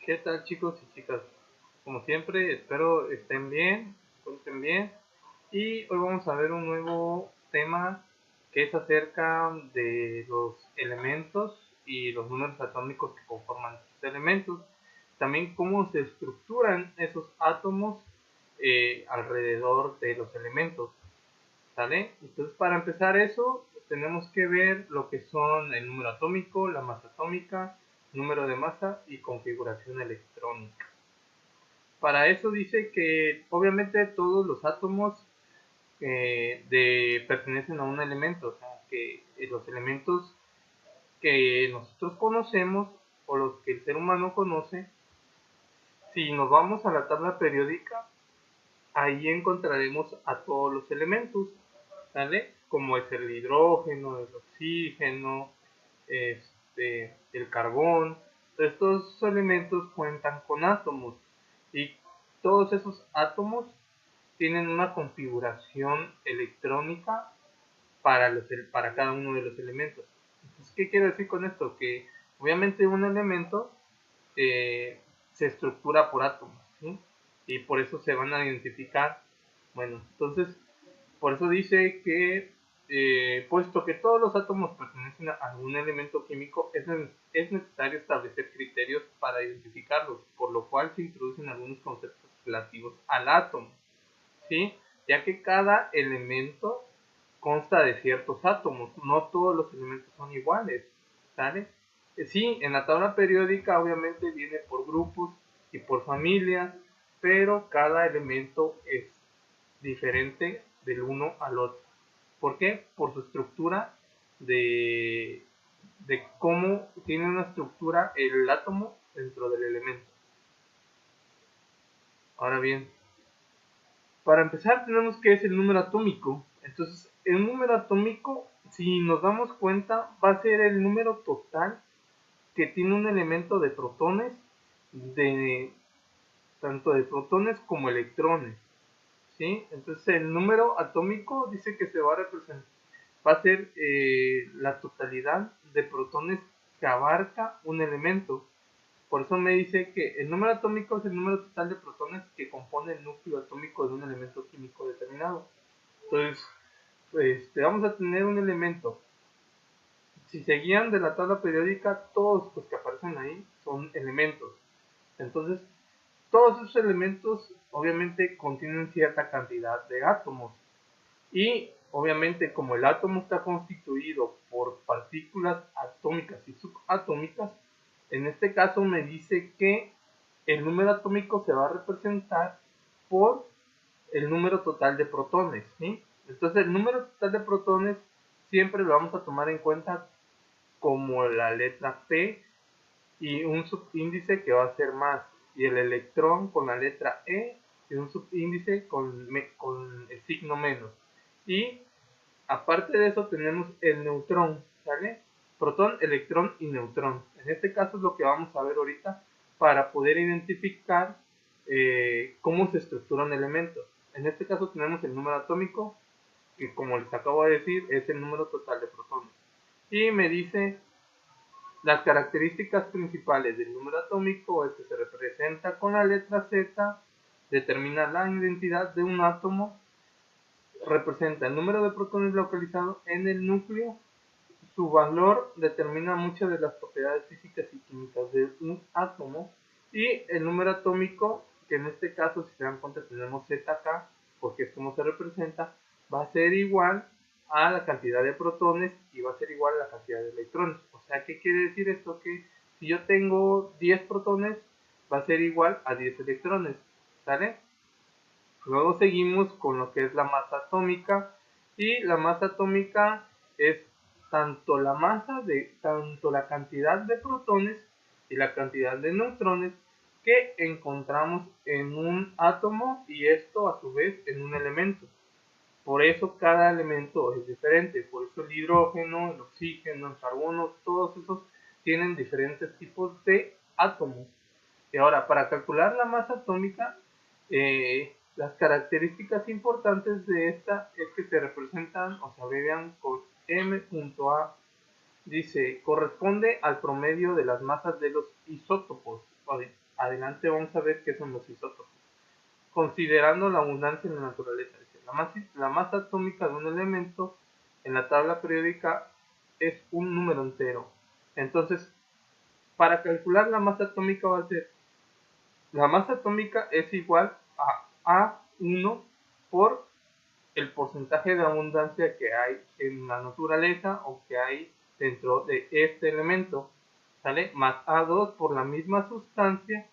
¿Qué tal, chicos y chicas? Como siempre, espero estén bien, se encuentren bien. Y hoy vamos a ver un nuevo tema que es acerca de los elementos y los números atómicos que conforman estos elementos. También cómo se estructuran esos átomos alrededor de los elementos. ¿Sale? Entonces, para empezar eso, tenemos que ver lo que son el número atómico, la masa atómica, número de masa y configuración electrónica. Para eso dice que obviamente todos los átomos pertenecen a un elemento, o sea, que los elementos que nosotros conocemos o los que el ser humano conoce, si nos vamos a la tabla periódica, ahí encontraremos a todos los elementos, ¿sale? Como es el hidrógeno, el oxígeno, el carbón. Estos elementos cuentan con átomos y todos esos átomos tienen una configuración electrónica para cada uno de los elementos. Entonces, ¿qué quiero decir con esto? Que obviamente un elemento se estructura por átomos, ¿sí? Y por eso se van a identificar. Bueno, entonces, por eso dice que, puesto que todos los átomos pertenecen a algún elemento químico, es necesario establecer criterios para identificarlos, por lo cual se introducen algunos conceptos relativos al átomo, ¿sí? Ya que cada elemento consta de ciertos átomos, no todos los elementos son iguales, ¿sale? Sí, en la tabla periódica obviamente viene por grupos y por familias, pero cada elemento es diferente del uno al otro. ¿Por qué? Por su estructura de, de cómo tiene una estructura el átomo dentro del elemento. Ahora bien, para empezar tenemos que es el número atómico. Entonces, el número atómico, si nos damos cuenta, va a ser el número total que tiene un elemento de protones, de tanto de protones como electrones, ¿sí? Entonces, el número atómico dice que se va a representar, va a ser la totalidad de protones que abarca un elemento. Por eso me dice que el número atómico es el número total de protones que compone el núcleo atómico de un elemento químico determinado. Entonces, vamos a tener un elemento. Si se guían de la tabla periódica, todos los que aparecen ahí son elementos. Entonces, todos esos elementos obviamente contienen cierta cantidad de átomos. Y obviamente como el átomo está constituido por partículas atómicas y subatómicas, en este caso me dice que el número atómico se va a representar por el número total de protones, ¿sí? Entonces el número total de protones siempre lo vamos a tomar en cuenta como la letra P y un subíndice que va a ser más, y el electrón con la letra E y un subíndice con el signo menos. Y aparte de eso tenemos el neutrón, ¿sale? Protón, electrón y neutrón. En este caso es lo que vamos a ver ahorita para poder identificar cómo se estructura un elemento. En este caso tenemos el número atómico, que como les acabo de decir es el número total de protones. Y me dice las características principales del número atómico es que se representa con la letra Z, determina la identidad de un átomo, representa el número de protones localizado en el núcleo, su valor determina muchas de las propiedades físicas y químicas de un átomo, y el número atómico, que en este caso si se dan cuenta tenemos ZK, porque es como se representa, va a ser igual a la cantidad de protones y va a ser igual a la cantidad de electrones. O sea, ¿qué quiere decir esto? Que si yo tengo 10 protones, va a ser igual a 10 electrones, ¿sale? Luego seguimos con lo que es la masa atómica, y la masa atómica es tanto la cantidad de protones y la cantidad de neutrones que encontramos en un átomo, y esto a su vez en un elemento. Por eso cada elemento es diferente, por eso el hidrógeno, el oxígeno, el carbono, todos esos tienen diferentes tipos de átomos. Y ahora, para calcular la masa atómica, las características importantes de esta es que se representan o se abrevian con M.A. Dice, corresponde al promedio de las masas de los isótopos. adelante vamos a ver qué son los isótopos. Considerando la abundancia en la naturaleza. La masa atómica de un elemento en la tabla periódica es un número entero. Entonces, para calcular la masa atómica va a ser, la masa atómica es igual a A1 por el porcentaje de abundancia que hay en la naturaleza o que hay dentro de este elemento, ¿sale? Más A2 por la misma sustancia,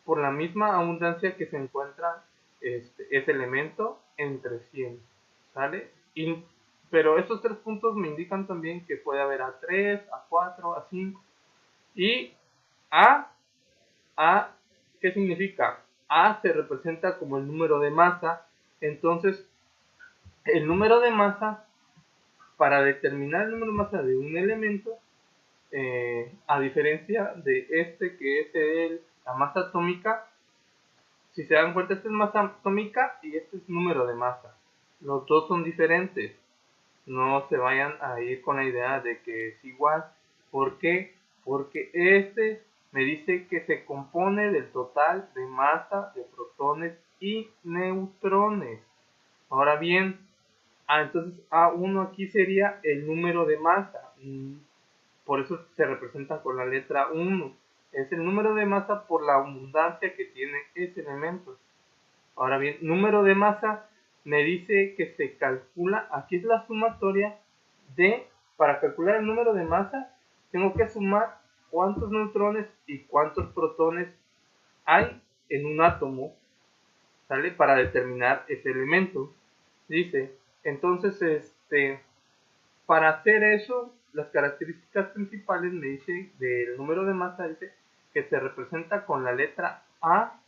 por la misma abundancia que se encuentra ese elemento entre 100, ¿sale? Pero estos tres puntos me indican también que puede haber A3, A4, A5 y A, ¿qué significa? A se representa como el número de masa, entonces el número de masa, para determinar el número de masa de un elemento, a diferencia de que es la masa atómica, si se dan cuenta, esta es masa atómica y este es número de masa. Los dos son diferentes. No se vayan a ir con la idea de que es igual. ¿Por qué? Porque este me dice que se compone del total de masa de protones y neutrones. Ahora bien, entonces A1 aquí sería el número de masa. Por eso se representa con la letra 1. Es el número de masa por la abundancia que tiene ese elemento. Ahora bien, número de masa me dice que se calcula, aquí es la sumatoria para calcular el número de masa, tengo que sumar cuántos neutrones y cuántos protones hay en un átomo, ¿sale? Para determinar ese elemento. Dice, entonces, para hacer eso, las características principales me dice del número de masa, dice que se representa con la letra A,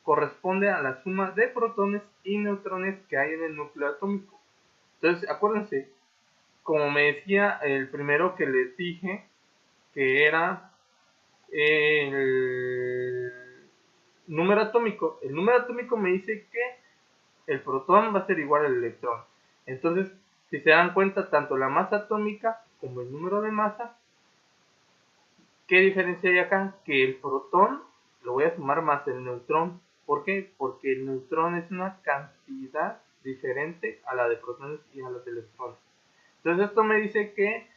corresponde a la suma de protones y neutrones que hay en el núcleo atómico. Entonces, acuérdense, como me decía el primero que les dije, que era el número atómico. El número atómico me dice que el protón va a ser igual al electrón. Entonces, si se dan cuenta, tanto la masa atómica como el número de masa, ¿qué diferencia hay acá? Que el protón lo voy a sumar más el neutrón. ¿Por qué? Porque el neutrón es una cantidad diferente a la de protones y a la de electrones. Entonces esto me dice que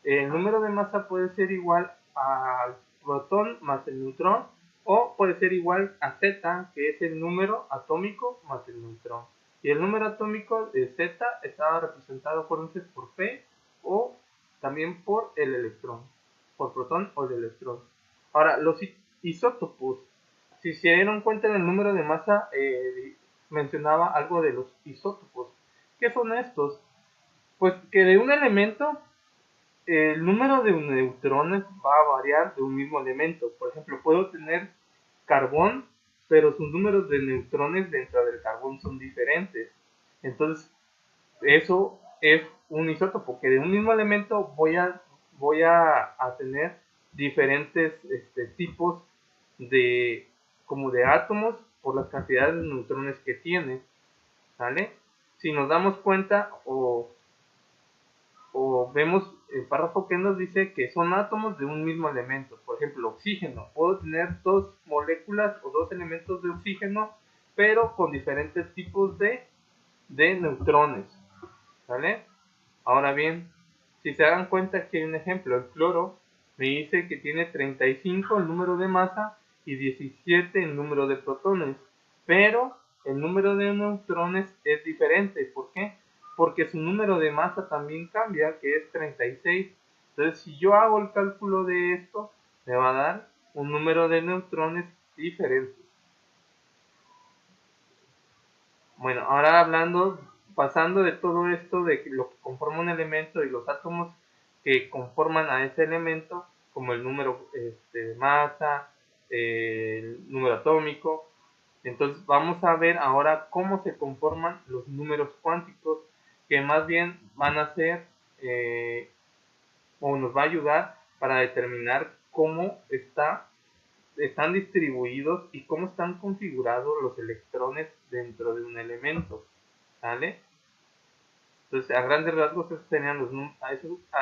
el número de masa puede ser igual al protón más el neutrón, o puede ser igual a Z, que es el número atómico más el neutrón. Y el número atómico de Z estaba representado, acuérdense, por P o también por el electrón, por protón o el electrón. Ahora, los isótopos, si se dieron cuenta en el número de masa, mencionaba algo de los isótopos. ¿Qué son estos? Pues que de un elemento, el número de neutrones va a variar de un mismo elemento. Por ejemplo, puedo tener carbón, pero sus números de neutrones dentro del carbón son diferentes. Entonces, eso es un isótopo, que de un mismo elemento voy a tener diferentes tipos de, como de átomos por las cantidades de neutrones que tiene, ¿vale? Si nos damos cuenta o vemos el párrafo que nos dice que son átomos de un mismo elemento. Por ejemplo, oxígeno. Puedo tener dos moléculas o dos elementos de oxígeno, pero con diferentes tipos de neutrones, ¿vale? Ahora bien, si se dan cuenta, aquí hay un ejemplo. El cloro me dice que tiene 35 el número de masa y 17 el número de protones, pero el número de neutrones es diferente. ¿Por qué? Porque su número de masa también cambia, que es 36. Entonces, si yo hago el cálculo de esto, me va a dar un número de neutrones diferente. Bueno, ahora pasando de todo esto, de lo que conforma un elemento y los átomos que conforman a ese elemento, como el número de masa, el número atómico. Entonces vamos a ver ahora cómo se conforman los números cuánticos, que más bien van a ser o nos va a ayudar para determinar cómo están distribuidos y cómo están configurados los electrones dentro de un elemento, ¿vale? Entonces, a grandes rasgos, esos serían los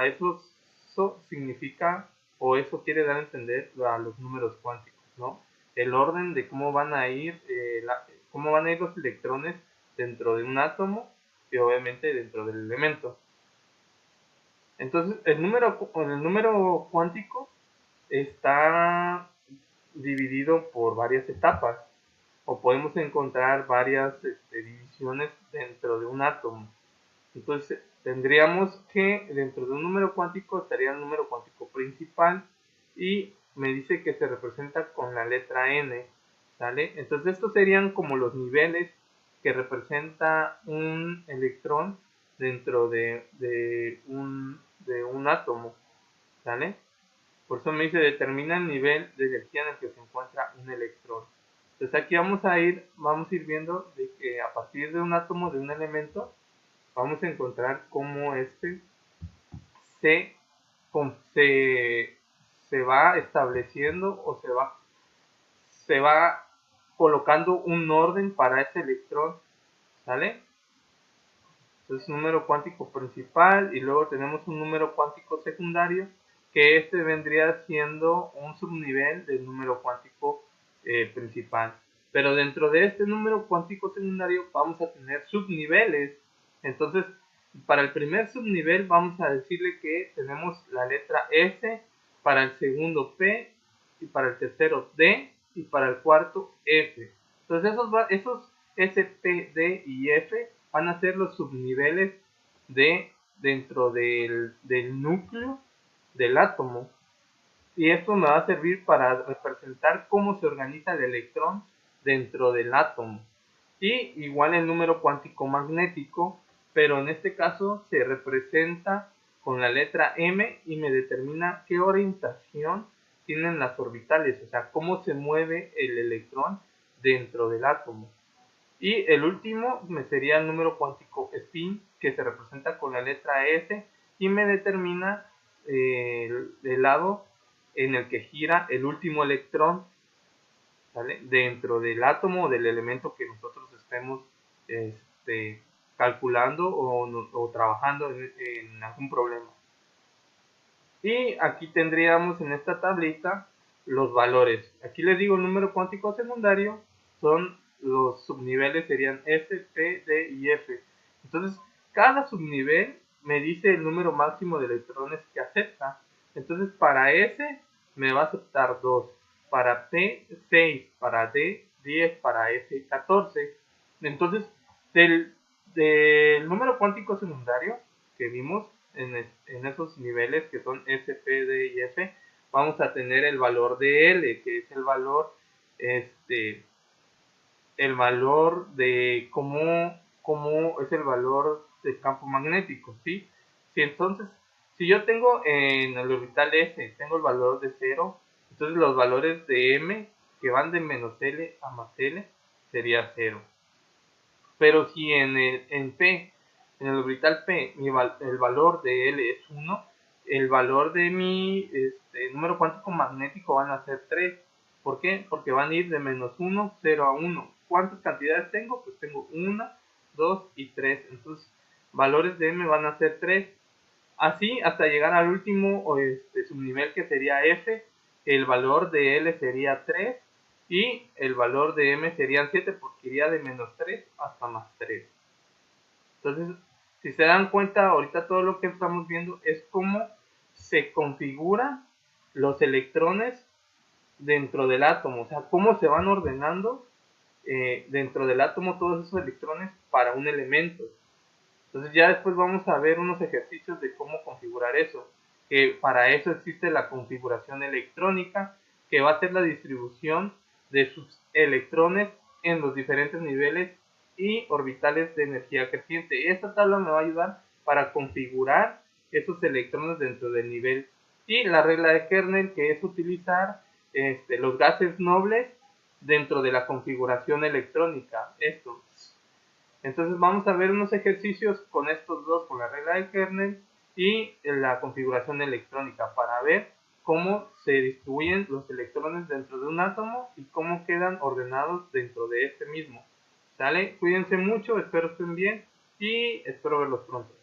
eso significa, o eso quiere dar a entender a los números cuánticos, ¿no? el orden de cómo van a ir los electrones dentro de un átomo y obviamente dentro del elemento. Entonces el número cuántico está dividido por varias etapas, o podemos encontrar varias divisiones dentro de un átomo. Entonces tendríamos que dentro de un número cuántico estaría el número cuántico principal y me dice que se representa con la letra n, ¿sale? Entonces estos serían como los niveles que representa un electrón dentro de un átomo, ¿sale? Por eso me dice determina el nivel de energía en el que se encuentra un electrón. Entonces aquí vamos a ir viendo de que a partir de un átomo de un elemento vamos a encontrar cómo se, se, se va estableciendo o se va colocando un orden para ese electrón, ¿sale? Entonces número cuántico principal y luego tenemos un número cuántico secundario que vendría siendo un subnivel del número cuántico principal. Pero dentro de este número cuántico secundario vamos a tener subniveles. Entonces, para el primer subnivel vamos a decirle que tenemos la letra S, para el segundo P, y para el tercero D, y para el cuarto F. Entonces esos S, P, D y F van a ser los subniveles dentro del núcleo del átomo. Y esto me va a servir para representar cómo se organiza el electrón dentro del átomo. Y igual el número cuántico magnético, pero en este caso se representa con la letra M y me determina qué orientación tienen las orbitales, o sea, cómo se mueve el electrón dentro del átomo. Y el último me sería el número cuántico spin, que se representa con la letra S y me determina el lado en el que gira el último electrón, ¿sale? Dentro del átomo o del elemento que nosotros estemos calculando o trabajando en algún problema. Y aquí tendríamos en esta tablita los valores. Aquí les digo el número cuántico secundario, son los subniveles serían S, P, D y F. Entonces, cada subnivel me dice el número máximo de electrones que acepta. Entonces, para S me va a aceptar 2, para P 6, para D 10, para F 14. Entonces, del número cuántico secundario que vimos en esos niveles que son S, P, D y F, vamos a tener el valor de L, que es el valor de cómo es el valor del campo magnético, ¿sí? Entonces, si yo tengo en el orbital S, tengo el valor de 0, entonces los valores de M, que van de menos L a más L, sería 0. Pero si en el orbital P, el valor de L es 1, el valor de mi número cuántico magnético van a ser 3. ¿Por qué? Porque van a ir de menos 1, 0 a 1. ¿Cuántas cantidades tengo? Pues tengo 1, 2 y 3. Entonces, valores de M van a ser 3. Así hasta llegar al último subnivel que sería F, el valor de L sería 3 y el valor de M serían 7 porque iría de menos 3 hasta más 3. Entonces, si se dan cuenta, ahorita todo lo que estamos viendo es cómo se configuran los electrones dentro del átomo, o sea, cómo se van ordenando dentro del átomo todos esos electrones para un elemento. Entonces ya después vamos a ver unos ejercicios de cómo configurar eso, que para eso existe la configuración electrónica, que va a ser la distribución de sus electrones en los diferentes niveles y orbitales de energía creciente. Esta tabla me va a ayudar para configurar esos electrones dentro del nivel. Y la regla de Kernel, que es utilizar los gases nobles dentro de la configuración electrónica. Entonces vamos a ver unos ejercicios con estos dos, con la regla de Kernel y la configuración electrónica, para ver cómo se distribuyen los electrones dentro de un átomo y cómo quedan ordenados dentro de este mismo. ¿Sale? Cuídense mucho, espero estén bien y espero verlos pronto.